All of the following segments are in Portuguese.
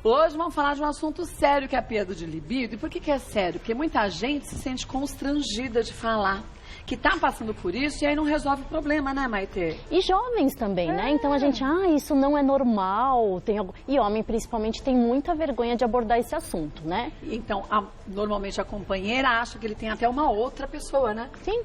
Hoje vamos falar de um assunto sério que é a perda de libido. E por que é sério? Porque muita gente se sente constrangida de falar que tá passando por isso e aí não resolve o problema, né, Maitê? E jovens também, né? Então a gente, isso não é normal. E homem, principalmente, tem muita vergonha de abordar esse assunto, né? Então, normalmente a companheira acha que ele tem até uma outra pessoa, né? Sim.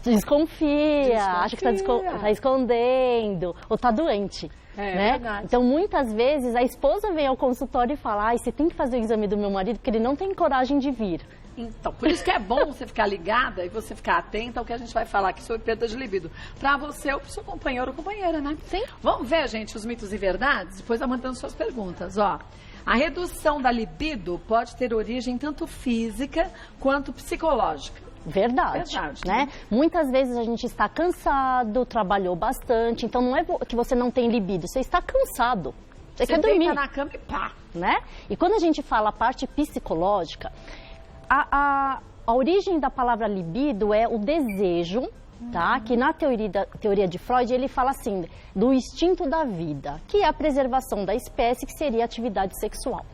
Desconfia, acha que tá escondendo, ou tá doente. Né? Verdade. Então, muitas vezes, a esposa vem ao consultório e fala, você tem que fazer o exame do meu marido porque ele não tem coragem de vir. Então, por isso que é bom você ficar ligada e você ficar atenta ao que a gente vai falar aqui sobre perda de libido. Pra você ou pro seu companheiro ou companheira, né? Sim. Vamos ver, gente, os mitos e verdades? Depois vai mandando suas perguntas, ó. A redução da libido pode ter origem tanto física quanto psicológica. Verdade, né? Muitas vezes a gente está cansado, trabalhou bastante, então não é que você não tem libido, você está cansado. Você quer dormir. Você deita na cama e pá. Né? E quando a gente fala a parte psicológica, a origem da palavra libido é o desejo, tá? Que na teoria de Freud ele fala assim, do instinto da vida, que é a preservação da espécie, que seria a atividade sexual.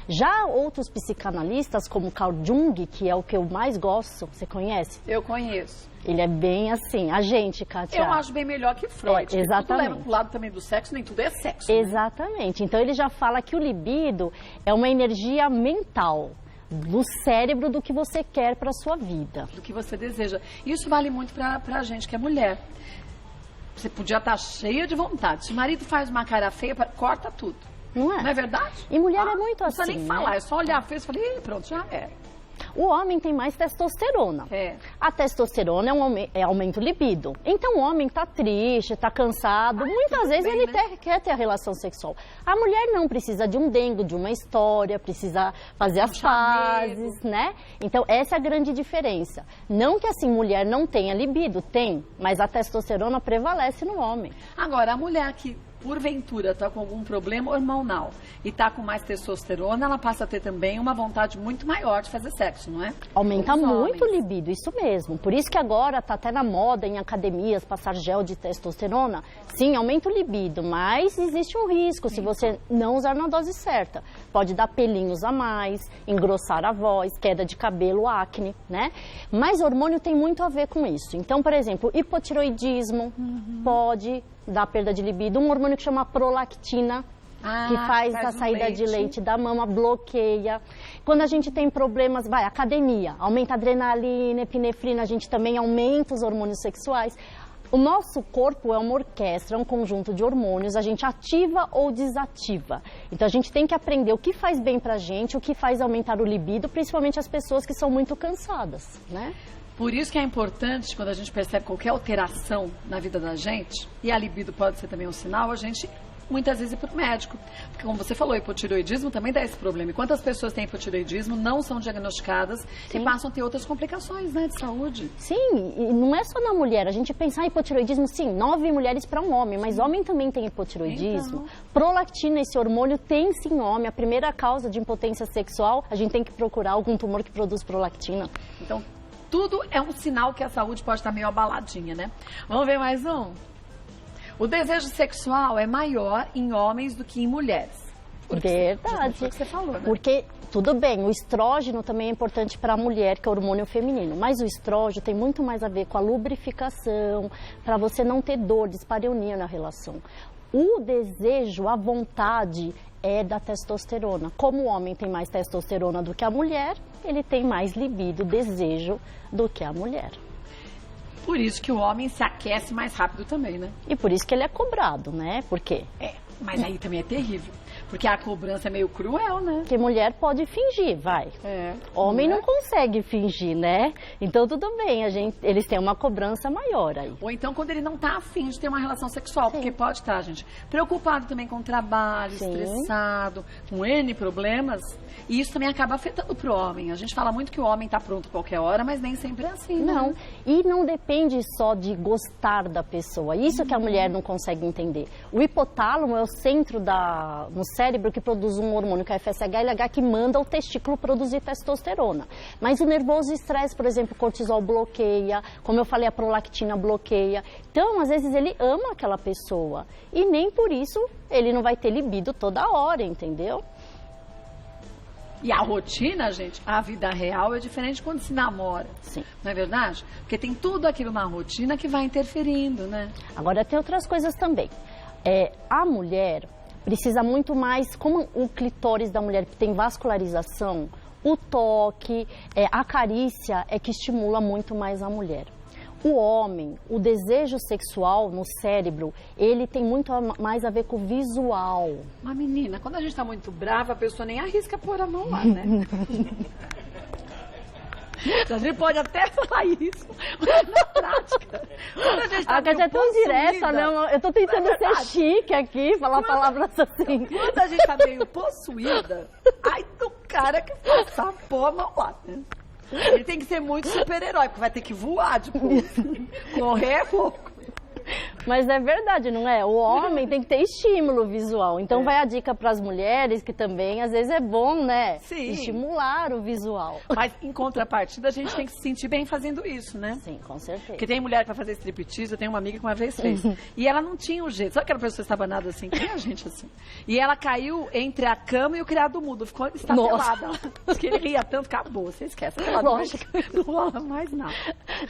Já outros psicanalistas, como Carl Jung, que é o que eu mais gosto, você conhece? Eu conheço. Ele é bem assim, a gente, Kátia. Eu acho bem melhor que Freud. Exatamente. Tudo leva pro lado também do sexo, nem tudo é sexo. Exatamente. Né? Então ele já fala que o libido é uma energia mental do cérebro do que você quer para sua vida. Do que você deseja. Isso vale muito pra gente que é mulher. Você podia estar cheia de vontade. Se o marido faz uma cara feia, corta tudo. Não é? Não é verdade? E mulher é muito assim, não precisa nem falar, é só olhar feio e falar, pronto, já é. O homem tem mais testosterona. A testosterona é aumento libido. Então o homem tá triste, tá cansado, muitas vezes ele quer ter a relação sexual. A mulher não, precisa de um dengo, de uma história, precisa fazer as pazes, né? Então essa é a grande diferença. Não que assim, mulher não tenha libido, tem, mas a testosterona prevalece no homem. Agora, a mulher que porventura está com algum problema hormonal e está com mais testosterona, ela passa a ter também uma vontade muito maior de fazer sexo, não é? Aumenta muito o libido, isso mesmo. Por isso que agora está até na moda em academias passar gel de testosterona. Sim, aumenta o libido, mas existe um risco se você não usar na dose certa. Pode dar pelinhos a mais, engrossar a voz, queda de cabelo, acne, né? Mas hormônio tem muito a ver com isso. Então, por exemplo, hipotiroidismo pode dar perda de libido. Um hormônio que chama prolactina, que faz a saída de leite da mama, bloqueia. Quando a gente tem problemas, academia, aumenta a adrenalina, epinefrina, a gente também aumenta os hormônios sexuais. O nosso corpo é uma orquestra, é um conjunto de hormônios, a gente ativa ou desativa. Então a gente tem que aprender o que faz bem pra gente, o que faz aumentar o libido, principalmente as pessoas que são muito cansadas, né? Por isso que é importante, quando a gente percebe qualquer alteração na vida da gente, e a libido pode ser também um sinal, a gente muitas vezes ir para o médico. Porque como você falou, hipotiroidismo também dá esse problema. E quantas pessoas têm hipotiroidismo, não são diagnosticadas e passam a ter outras complicações, né, de saúde? Sim, e não é só na mulher. A gente pensar em hipotiroidismo, sim, 9 mulheres para um homem, mas homem também tem hipotiroidismo. Então. Prolactina, esse hormônio, tem sim homem. A primeira causa de impotência sexual, a gente tem que procurar algum tumor que produz prolactina. Então, tudo é um sinal que a saúde pode estar meio abaladinha, né? Vamos ver mais um? O desejo sexual é maior em homens do que em mulheres. Verdade. Foi o que você falou, né? Porque, tudo bem, o estrógeno também é importante para a mulher, que é o hormônio feminino. Mas o estrógeno tem muito mais a ver com a lubrificação, para você não ter dor, dispareunia na relação. O desejo, a vontade é da testosterona. Como o homem tem mais testosterona do que a mulher, ele tem mais libido, desejo do que a mulher. Por isso que o homem se aquece mais rápido também, né? E por isso que ele é cobrado, né? Por quê? Mas aí também é terrível. Porque a cobrança é meio cruel, né? Porque mulher pode fingir, vai. Homem não consegue fingir, né? Então tudo bem, eles têm uma cobrança maior aí. Ou então quando ele não tá afim de ter uma relação sexual, porque pode estar, gente, preocupado também com o trabalho, estressado, com N problemas. E isso também acaba afetando pro homem. A gente fala muito que o homem tá pronto a qualquer hora, mas nem sempre é assim, né? Não, e não depende só de gostar da pessoa. Isso que a mulher não consegue entender. O hipotálamo é o centro no cérebro que produz um hormônio que é FSH-LH que manda o testículo produzir testosterona. Mas o nervoso estresse, por exemplo, o cortisol bloqueia, como eu falei, a prolactina bloqueia. Então, às vezes ele ama aquela pessoa e nem por isso ele não vai ter libido toda hora, entendeu? E a rotina, gente, a vida real é diferente quando se namora. Sim. Não é verdade? Porque tem tudo aquilo na rotina que vai interferindo, né? Agora tem outras coisas também. A mulher precisa muito mais, como o clitóris da mulher tem vascularização, o toque, a carícia é que estimula muito mais a mulher. O homem, o desejo sexual no cérebro, ele tem muito mais a ver com o visual. Mas menina, quando a gente tá muito brava, a pessoa nem arrisca pôr a mão lá, né? A gente pode até falar isso, mas na prática, quando a gente tá Kátia é tão direta, né? Eu tô tentando ser chique aqui, falar palavras assim. Quando a gente tá meio possuída, aí do cara que passa pôr a mão lá, né? Ele tem que ser muito super-herói, porque vai ter que voar depois. Correr é pouco. Mas é verdade, não é? O homem tem que ter estímulo visual. Então vai a dica para as mulheres, que também às vezes é bom, né? Sim. Estimular o visual. Mas em contrapartida, a gente tem que se sentir bem fazendo isso, né? Sim, com certeza. Porque tem mulher que vai fazer striptease, eu tenho uma amiga que uma vez fez. E ela não tinha o jeito. Sabe aquela pessoa estabanada assim? Tem a gente assim. E ela caiu entre a cama e o criado mudo. Ficou estatelada. Porque ele ria tanto, acabou. Você esquece. Lógico. Não rola mais nada.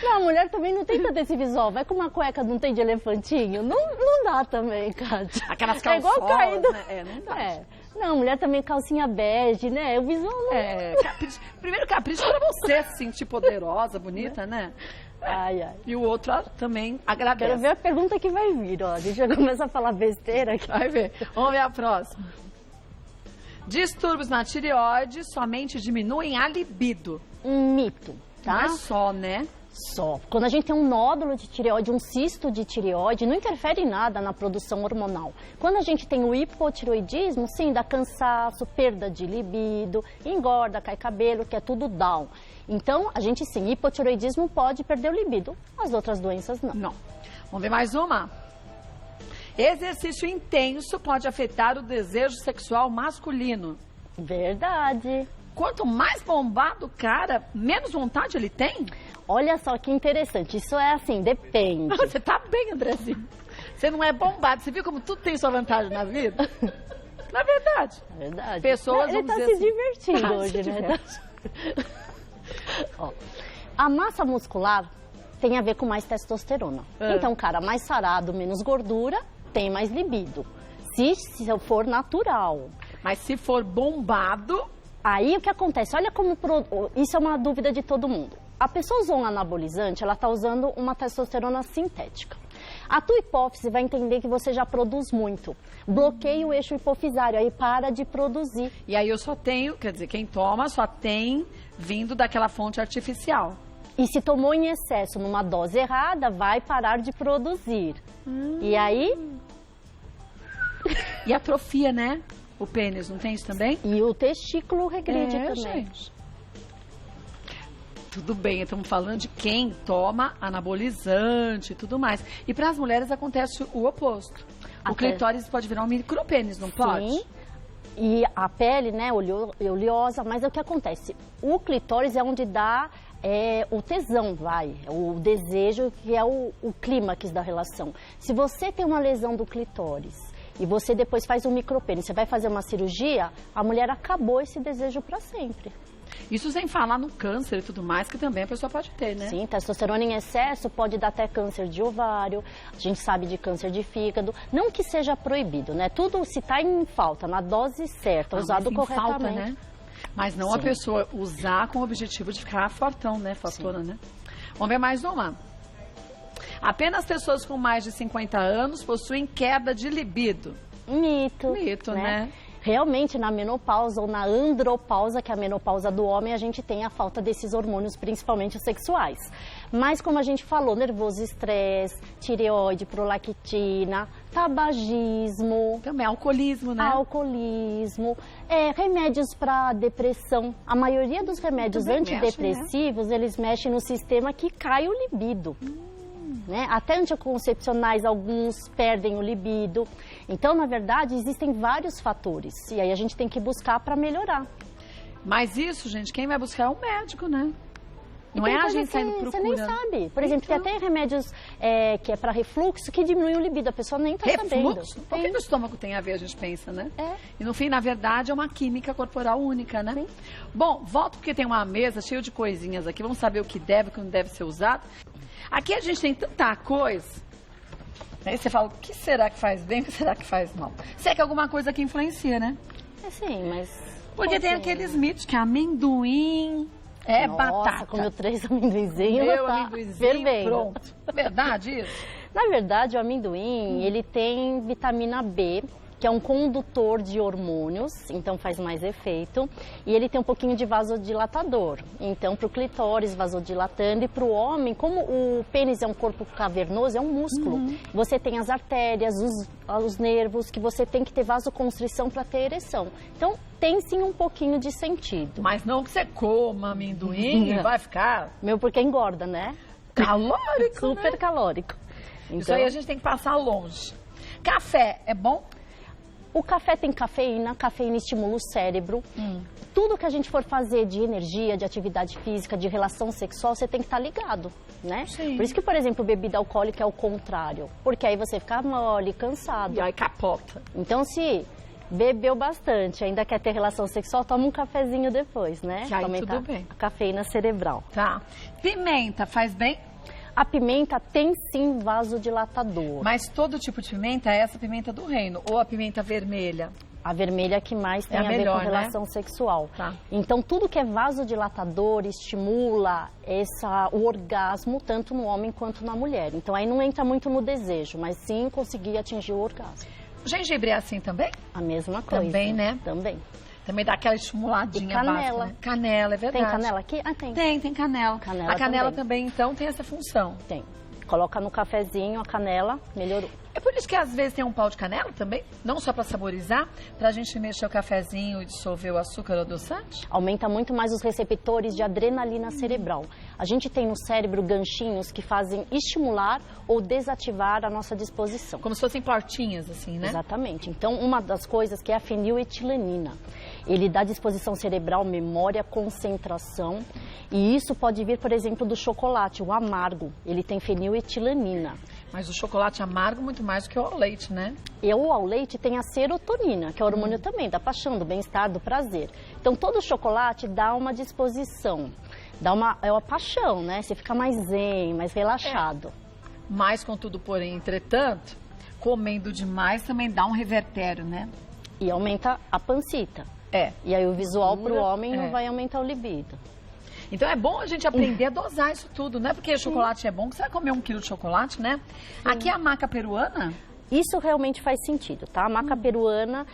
Não, a mulher também não tem tanto esse visual. Vai com uma cueca, não tem de elefantinho. Não dá também, Kátia. Aquelas calçolas, igual caído. Né? Não dá. Não, mulher também calcinha bege, né? O visual não Primeiro capricho para você se sentir poderosa, bonita, né? Ai. E o outro também agradece. Quero ver a pergunta que vai vir, ó. A gente já começa a falar besteira aqui. Vai ver. Vamos ver a próxima. Distúrbios na tireoide somente diminuem a libido. Um mito, tá? Não é só, né? Só. Quando a gente tem um nódulo de tireoide, um cisto de tireoide, não interfere em nada na produção hormonal. Quando a gente tem o hipotireoidismo, sim, dá cansaço, perda de libido, engorda, cai cabelo, que é tudo down. Então, a gente sim, hipotireoidismo pode perder o libido. As outras doenças não. Não. Vamos ver mais uma. Exercício intenso pode afetar o desejo sexual masculino. Verdade. Quanto mais bombado o cara, menos vontade ele tem? Olha só que interessante, isso é assim, depende. Você tá bem, Andrezinho. Você não é bombado. Você viu como tudo tem sua vantagem na vida? Na verdade. É verdade. Pessoas Ele vão tá dizer se assim, divertindo hoje, né? Ó, a massa muscular tem a ver com mais testosterona. Então, cara, mais sarado, menos gordura, tem mais libido. Se for natural. Mas se for bombado... Aí o que acontece? Olha como... Isso é uma dúvida de todo mundo. A pessoa usou um anabolizante, ela está usando uma testosterona sintética. A tua hipófise vai entender que você já produz muito. Bloqueia o eixo hipofisário, aí para de produzir. E aí eu só tenho, quer dizer, quem toma só tem vindo daquela fonte artificial. E se tomou em excesso numa dose errada, vai parar de produzir. E aí... E atrofia, né? O pênis, não tem isso também? E o testículo regride também. Gente. Tudo bem, estamos falando de quem toma anabolizante e tudo mais. E para as mulheres acontece o oposto. O clitóris pode virar um micropênis, não pode? Sim. E a pele, né, oleosa, mas é o que acontece. O clitóris é onde dá o tesão, o desejo, que é o clímax da relação. Se você tem uma lesão do clitóris e você depois faz um micropênis, você vai fazer uma cirurgia, a mulher acabou esse desejo para sempre. Isso sem falar no câncer e tudo mais, que também a pessoa pode ter, né? Sim, testosterona em excesso pode dar até câncer de ovário, a gente sabe de câncer de fígado. Não que seja proibido, né? Tudo se está em falta, na dose certa, usado corretamente. Falta, né? Mas não a pessoa usar com o objetivo de ficar fortão, né? Fortuna, né? Vamos ver mais uma. Apenas pessoas com mais de 50 anos possuem queda de libido. Mito. Mito, né? Realmente, na menopausa ou na andropausa, que é a menopausa do homem, a gente tem a falta desses hormônios, principalmente os sexuais. Mas, como a gente falou, nervoso, estresse, tireoide, prolactina, tabagismo... Também alcoolismo, né? Alcoolismo, remédios para depressão. A maioria dos remédios antidepressivos, né? Eles mexem no sistema que cai o libido. Né? Até anticoncepcionais, alguns perdem o libido. Então, na verdade, existem vários fatores. E aí a gente tem que buscar para melhorar. Mas isso, gente, quem vai buscar é o médico, né? Não é a gente saindo procurando. Você nem sabe. Por exemplo, Então. tem até remédios que é para refluxo que diminuem o libido. A pessoa nem está sabendo. Refluxo? O que o estômago tem a ver, a gente pensa, né? É. E no fim, na verdade, é uma química corporal única, né? Sim. Bom, volto porque tem uma mesa cheia de coisinhas aqui. Vamos saber o que deve e o que não deve ser usado. Aqui a gente tem tanta coisa. Aí você fala, o que será que faz bem, o que será que faz mal? Sei que é alguma coisa que influencia, né? É sim, mas... Porque tem aqueles mitos que amendoim é Nossa, batata. comeu 3 amendoinzinhos, Meu tá amendoinzinho, fervendo. pronto. É verdade isso? Na verdade, o amendoim, ele tem vitamina B, que é um condutor de hormônios, então faz mais efeito. E ele tem um pouquinho de vasodilatador. Então, para o clitóris, vasodilatando. E para o homem, como o pênis é um corpo cavernoso, é um músculo. Você tem as artérias, os nervos, que você tem que ter vasoconstrição para ter ereção. Então, tem sim um pouquinho de sentido. Mas não que você coma amendoim e vai ficar Meu, porque engorda, né? calórico, Super né? calórico. Isso aí a gente tem que passar longe. Café é bom? O café tem cafeína estimula o cérebro. Tudo que a gente for fazer de energia, de atividade física, de relação sexual, você tem que estar ligado, né? Sim. Por isso que, por exemplo, bebida alcoólica é o contrário. Porque aí você fica mole, cansado. E aí capota. Então, se bebeu bastante, ainda quer ter relação sexual, toma um cafezinho depois, né? Que aí Pra aumentar tudo bem. a cafeína cerebral. Tá. Pimenta faz bem? A pimenta tem sim vasodilatador. Mas todo tipo de pimenta é essa pimenta do reino. Ou a pimenta vermelha. A vermelha é que mais tem a a ver melhor, com relação sexual. Tá. Então, tudo que é vasodilatador estimula o orgasmo, tanto no homem quanto na mulher. Então, aí não entra muito no desejo, mas sim conseguir atingir o orgasmo. O gengibre é assim também? A mesma coisa. Também, né? Também. Também dá aquela estimuladinha E canela. básica, né? Canela, é verdade. Tem canela aqui? Ah, tem. Tem canela. Canela A canela também. então, tem essa função. Tem. Coloca no cafezinho a canela, melhorou. É por isso que às vezes tem um pau de canela também, não só para saborizar, pra gente mexer o cafezinho e dissolver o açúcar ou adoçante? Aumenta muito mais os receptores de adrenalina cerebral. A gente tem no cérebro ganchinhos que fazem estimular ou desativar a nossa disposição. Como se fossem portinhas, assim, né? Exatamente. Então, uma das coisas que é a feniletilamina. Ele dá disposição cerebral, memória, concentração. E isso pode vir, por exemplo, do chocolate, o amargo. Ele tem feniletilamina. Mas o chocolate amargo muito mais do que o ao leite, né? E o ao leite tem a serotonina, que é o hormônio também da paixão, do bem-estar, do prazer. Então, todo chocolate dá uma disposição, é uma paixão, né? Você fica mais zen, mais relaxado. Mas, contudo, porém, entretanto, comendo demais também dá um revertério, né? E aumenta a pancita. É. E aí o visual para o homem É. não vai aumentar o libido. Então é bom a gente aprender a dosar isso tudo, né? Porque chocolate é bom, que você vai comer 1 quilo de chocolate, né? Aqui é a maca peruana. Isso realmente faz sentido, tá? A maca peruana,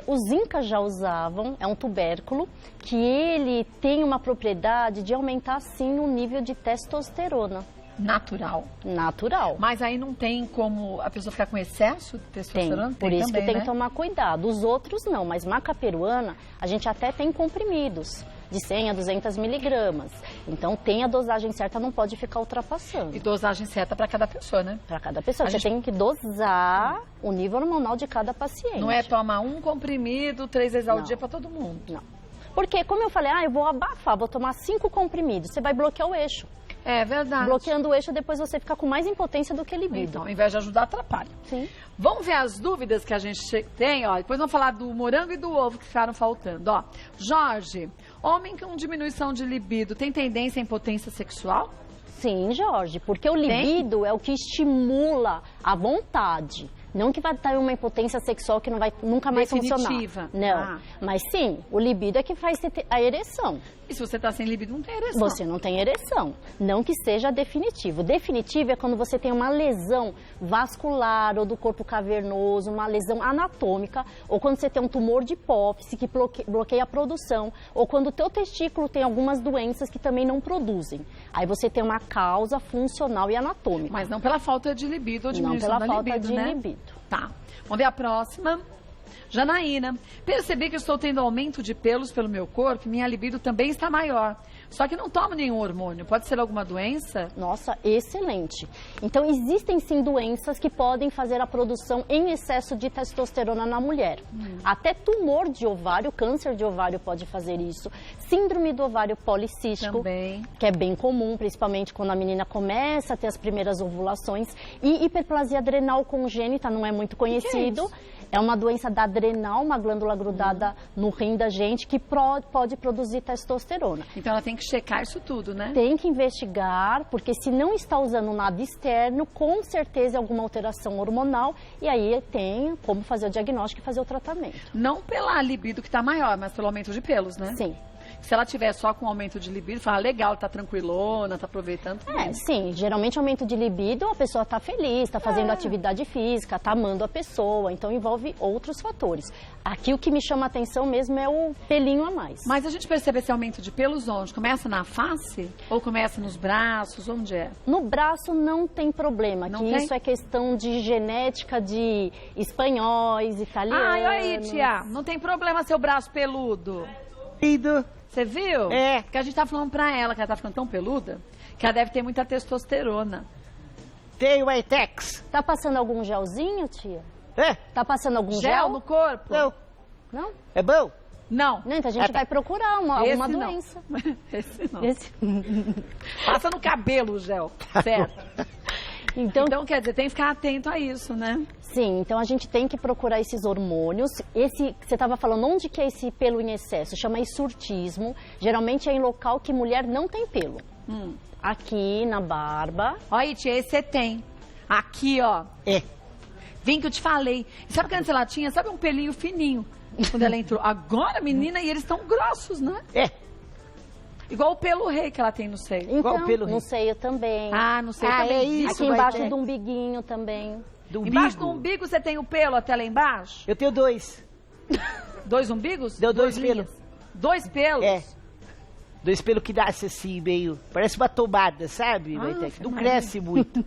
os incas já usavam, é um tubérculo, que ele tem uma propriedade de aumentar, sim, o nível de testosterona. Natural. Natural. Mas aí não tem como a pessoa ficar com excesso de Tem, testosterona? por isso também, que tem né? que tomar cuidado. Os outros não, mas maca peruana, a gente até tem comprimidos de 100 a 200 miligramas. Então tem a dosagem certa, não pode ficar ultrapassando. E dosagem certa para cada pessoa, né? Para cada pessoa, A você gente- tem que dosar o nível hormonal de cada paciente. Não é tomar um comprimido 3 vezes ao Não. dia para todo mundo. Não. Porque, como eu falei, eu vou abafar, vou tomar 5 comprimidos, você vai bloquear o eixo. É verdade. Bloqueando o eixo, depois você fica com mais impotência do que libido. Então, ao invés de ajudar, atrapalha. Sim. Vamos ver as dúvidas que a gente tem, ó. Depois vamos falar do morango e do ovo que ficaram faltando, ó. Jorge, homem com diminuição de libido tem tendência à impotência sexual? Sim, Jorge, porque o libido é o que estimula a vontade. Não que vai dar uma impotência sexual que não vai nunca mais Definitiva. funcionar. Não, Ah. mas sim, o libido é que faz você ter a ereção. E se você tá sem libido, não tem ereção. Você não tem ereção. Não que seja definitivo. Definitivo é quando você tem uma lesão vascular ou do corpo cavernoso, uma lesão anatômica, ou quando você tem um tumor de hipófise que bloqueia a produção, ou quando o teu testículo tem algumas doenças que também não produzem. Aí você tem uma causa funcional e anatômica. Mas não pela falta de libido ou não diminuição pela da falta libido, de né? libido. Tá. Vamos ver a próxima. Janaína, percebi que estou tendo aumento de pelos pelo meu corpo e minha libido também está maior. Só que não toma nenhum hormônio. Pode ser alguma doença? Nossa, excelente. Então, existem sim doenças que podem fazer a produção em excesso de testosterona na mulher. Até tumor de ovário, câncer de ovário pode fazer isso. Síndrome do ovário policístico, Também. que é bem comum, principalmente quando a menina começa a ter as primeiras ovulações. E hiperplasia adrenal congênita, não é muito conhecido. É uma doença da adrenal, uma glândula grudada no rim da gente que pode produzir testosterona. Então ela tem que checar isso tudo, né? Tem que investigar, porque se não está usando nada externo, com certeza é alguma alteração hormonal e aí tem como fazer o diagnóstico e fazer o tratamento. Não pela libido que está maior, mas pelo aumento de pelos, né? Sim. Se ela tiver só com aumento de libido, fala, legal, tá tranquilona, tá aproveitando. Sim, geralmente aumento de libido, a pessoa está feliz, está fazendo atividade física, está amando a pessoa, então envolve outros fatores. Aqui o que me chama a atenção mesmo é o pelinho a mais. Mas a gente percebe esse aumento de pelos onde? Começa na face? Ou começa nos braços? Onde é? No braço não tem problema, Não que tem? isso é questão de genética de espanhóis, italianos. Ai, aí, tia, não tem problema seu braço peludo. Lindo. Você viu? É. Porque a gente tá falando pra ela que ela tá ficando tão peluda que ela deve ter muita testosterona. Tem o Itex. Tá passando algum gelzinho, tia? É? Tá passando algum Gel gel? no corpo? Não. Não? É bom? Não. Não, então a gente vai procurar alguma Esse não. doença. Esse não. Esse- Passa no cabelo o gel, certo? Então, Então, quer dizer, tem que ficar atento a isso, né? sim, então a gente tem que procurar esses hormônios. Esse, você estava falando, onde que é esse pelo em excesso? Chama hirsutismo. Geralmente é em local que mulher não tem pelo. Aqui na barba. Olha aí, tia, esse você tem. Aqui, ó. É. Vem que eu te falei. E sabe que antes ela tinha, sabe, um pelinho fininho? Quando ela entrou. Agora, menina, e eles estão grossos, né? É. Igual o pelo rei que ela tem no seio. Então, Qual pelo? no seio também. Ah, não sei Ah, também. é isso. Aqui embaixo vai ter. do umbiguinho também. Do Embaixo do umbigo. umbigo você tem o pelo até lá embaixo? Eu tenho 2. 2 umbigos? Deu 2 linhas? pelos. 2 pelos? É. 2 pelos que nasce assim, meio... Parece uma tomada, sabe, Ah, Itex? Não Maria. cresce muito.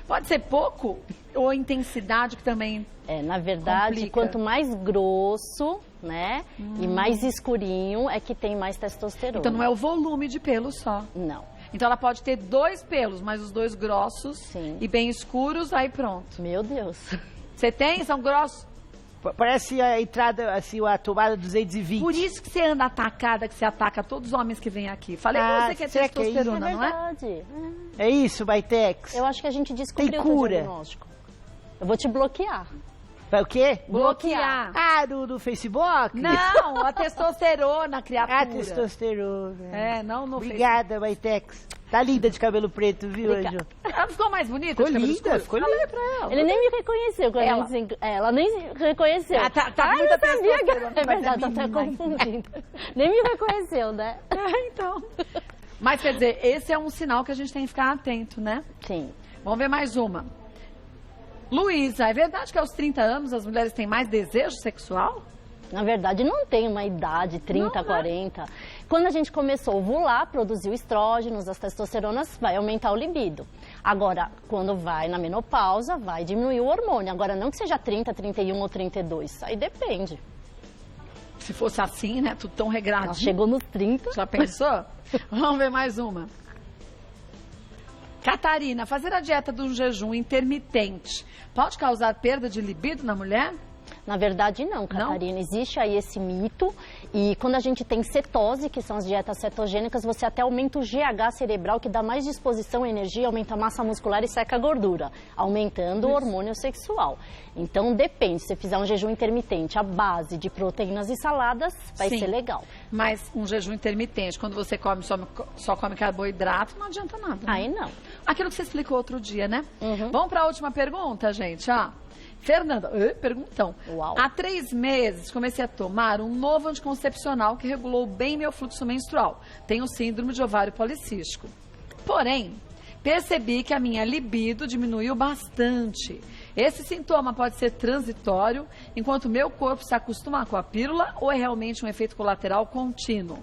Pode ser pouco ou intensidade que também... É, na verdade, Complica. quanto mais grosso, né, e mais escurinho, é que tem mais testosterona. Então não é o volume de pelo só. Não. Então ela pode ter 2 pelos, mas os 2 grossos Sim. e bem escuros, aí pronto. Meu Deus. Você tem? São grossos? Parece a entrada, assim, a tomada 220. Por isso que você anda atacada, que você ataca todos os homens que vêm aqui. Falei pra Ah, você que é será que é isso? testosterona, É não é? verdade. É isso, Itex? Eu acho que a gente descobriu Tem o cura? teu diagnóstico. Eu vou te bloquear. Vai o quê? Bloquear. Ah, no Facebook? Não, a testosterona, criatura. Ah, testosterona. É, não no Obrigada, Itex. Tá linda de cabelo preto, viu, Obrigada. Anjo? Facebook. Ela ficou mais bonita? Ficou de cabelo linda, escuro? ficou Falei linda. pra ela. Ele nem me reconheceu. Quando Ela. ela nem se reconheceu. Ah, tá Ah, muita eu sabia que... testosterona, É mas verdade, é tá até menina. confundindo. Nem me reconheceu, né? Então. Mas quer dizer, esse é um sinal que a gente tem que ficar atento, né? Sim. Vamos ver mais uma. Luísa, é verdade que aos 30 anos as mulheres têm mais desejo sexual? Na verdade, não tem uma idade, 30, Não, né? 40. Quando a gente começou a ovular, produziu estrógenos, as testosteronas, vai aumentar o libido. Agora, quando vai na menopausa, vai diminuir o hormônio. Agora, não que seja 30, 31 ou 32, aí depende. Se fosse assim, né? Tudo tão regradinho. Ela chegou nos 30. Já pensou? Vamos ver mais uma. Catarina, fazer a dieta do jejum intermitente pode causar perda de libido na mulher? Na verdade, não, Catarina. Existe aí esse mito. E quando a gente tem cetose, que são as dietas cetogênicas, você até aumenta o GH cerebral, que dá mais disposição à energia, aumenta a massa muscular e seca a gordura, aumentando o hormônio sexual. Então, depende. Se você fizer um jejum intermitente à base de proteínas e saladas, vai Sim. ser legal. Mas um jejum intermitente, quando você come só come carboidrato, não adianta nada. Né? Aí não. Aquilo que você explicou outro dia, né? Uhum. Vamos para a última pergunta, gente. Ó. Fernanda, perguntão. Uau. Há 3 meses comecei a tomar um novo anticoncepcional que regulou bem meu fluxo menstrual. Tenho síndrome de ovário policístico. Porém, percebi que a minha libido diminuiu bastante. Esse sintoma pode ser transitório, enquanto meu corpo se acostuma com a pílula, ou é realmente um efeito colateral contínuo?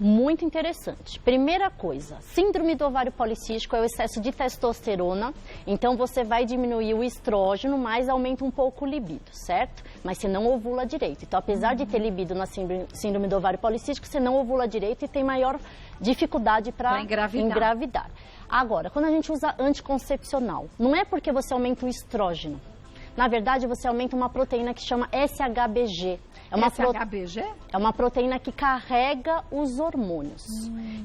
Muito interessante. Primeira coisa, síndrome do ovário policístico é o excesso de testosterona, então você vai diminuir o estrógeno, mas aumenta um pouco o libido, certo? Mas você não ovula direito. Então, apesar de ter libido na síndrome do ovário policístico, você não ovula direito e tem maior dificuldade para engravidar. Agora, quando a gente usa anticoncepcional, não é porque você aumenta o estrógeno. Na verdade, você aumenta uma proteína que chama SHBG. SHBG? É uma proteína que carrega os hormônios.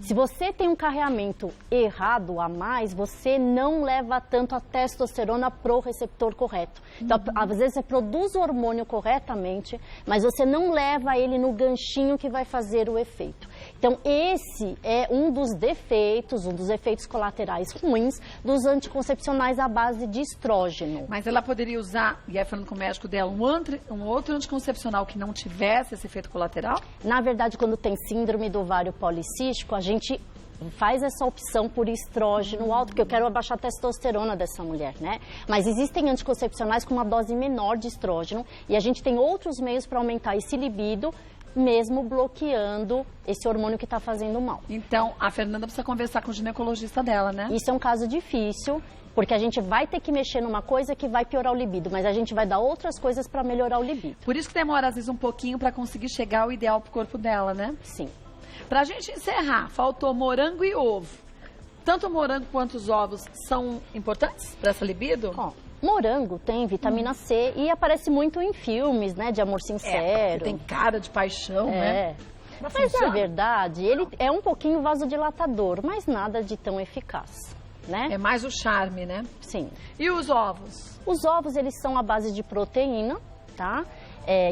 Se você tem um carreamento errado a mais, você não leva tanto a testosterona pro receptor correto. Então, às vezes você produz o hormônio corretamente, mas você não leva ele no ganchinho que vai fazer o efeito. Então, esse é um dos efeitos colaterais ruins dos anticoncepcionais à base de estrógeno. Mas ela poderia usar, e aí falando com o médico dela, um outro anticoncepcional que não tivesse esse efeito colateral? Na verdade, quando tem síndrome do ovário policístico, a gente faz essa opção por estrógeno alto, porque eu quero abaixar a testosterona dessa mulher, né? Mas existem anticoncepcionais com uma dose menor de estrógeno e a gente tem outros meios para aumentar esse libido, mesmo bloqueando esse hormônio que está fazendo mal. Então, a Fernanda precisa conversar com o ginecologista dela, né? Isso é um caso difícil, porque a gente vai ter que mexer numa coisa que vai piorar o libido, mas a gente vai dar outras coisas para melhorar o libido. Por isso que demora, às vezes, um pouquinho para conseguir chegar ao ideal pro corpo dela, né? Sim. Pra gente encerrar, faltou morango e ovo. Tanto o morango quanto os ovos são importantes para essa libido? Ó, morango tem vitamina C e aparece muito em filmes, né, de amor sincero. Tem cara de paixão, né? Mas na verdade, ele é um pouquinho vasodilatador, mas nada de tão eficaz, né? É mais o charme, né? Sim. E os ovos? Os ovos, eles são à base de proteína, tá?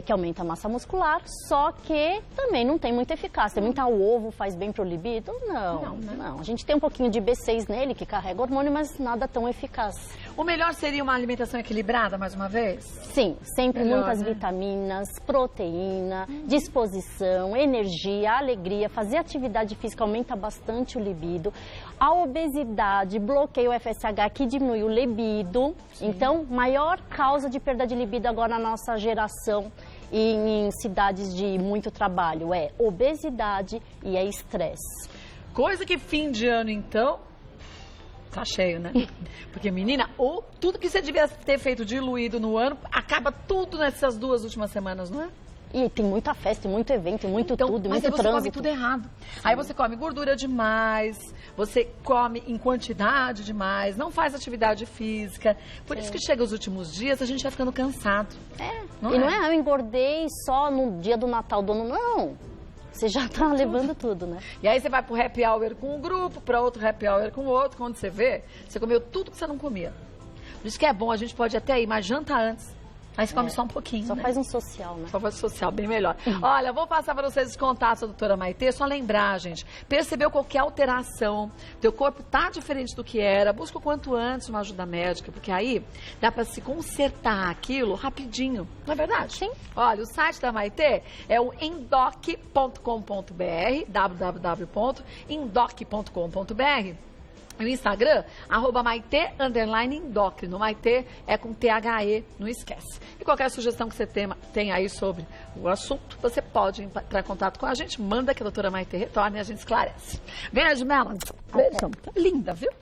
Que aumenta a massa muscular, só que também não tem muita eficácia. Muita ovo faz bem pro libido? Não. A gente tem um pouquinho de B6 nele, que carrega hormônio, mas nada tão eficaz. O melhor seria uma alimentação equilibrada, mais uma vez? Sim, sempre Melhor, muitas né? vitaminas, proteína, disposição, energia, alegria. Fazer atividade física aumenta bastante o libido. A obesidade bloqueia o FSH, que diminui o libido. Sim. Então, maior causa de perda de libido agora na nossa geração e em cidades de muito trabalho é obesidade e é estresse. Coisa que fim de ano, então, tá cheio, né? Porque, menina, tudo que você devia ter feito diluído no ano, acaba tudo nessas 2 últimas semanas, não é? E tem muita festa, muito evento, muito tudo, mas muito aí você come trânsito. tudo errado. Aí você come gordura demais, você come em quantidade demais, não faz atividade física. Por isso que chega os últimos dias, a gente vai ficando cansado. Não é, eu engordei só no dia do Natal do ano, não. Você já tá levando tudo, né? E aí você vai pro happy hour com um grupo, para outro happy hour com o outro, quando você vê, você comeu tudo que você não comia. Por isso que é bom, a gente pode até ir, mas janta antes. Aí você come só um pouquinho, Só né? faz um social, né? Só faz social, bem melhor. Olha, vou passar para vocês os contatos da doutora Maitê. Só lembrar, gente, percebeu qualquer alteração, teu corpo tá diferente do que era, busca o quanto antes uma ajuda médica, porque aí dá para se consertar aquilo rapidinho, não é verdade? Sim. Olha, o site da Maitê é o endoc.com.br, www.endoc.com.br. O Instagram, @Maitê_endócrino. Maitê é com THE, não esquece. E qualquer sugestão que você tem aí sobre o assunto, você pode entrar em contato com a gente, manda que a doutora Maitê retorne e a gente esclarece. Beijo, Melanie. Beijão. Tá linda, viu?